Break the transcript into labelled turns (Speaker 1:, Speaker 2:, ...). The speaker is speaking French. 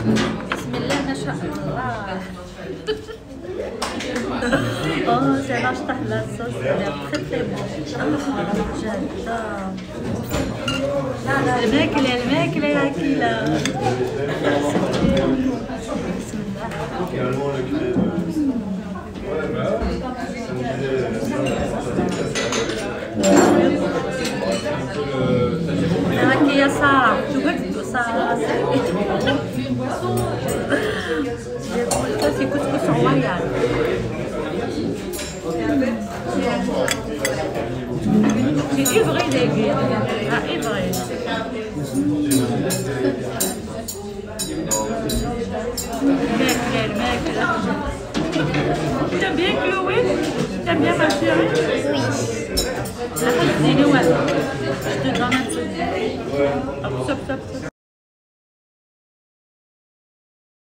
Speaker 1: بسم الله ما شاء الله.
Speaker 2: Oh, j'adore la sauce, elle est très très bonne. J'adore. الماكلة الأكيلة. بسم الله. هاكي يا سارة، توقفت سارة. Ça c'est couscous royal. C'est ivré d'aiguille. Ah, ivré. الماكلة. T'aimes bien Chloé? T'aimes bien ma chérie?
Speaker 1: Oui.
Speaker 2: Je te donne un petit. Hop, hop, hop.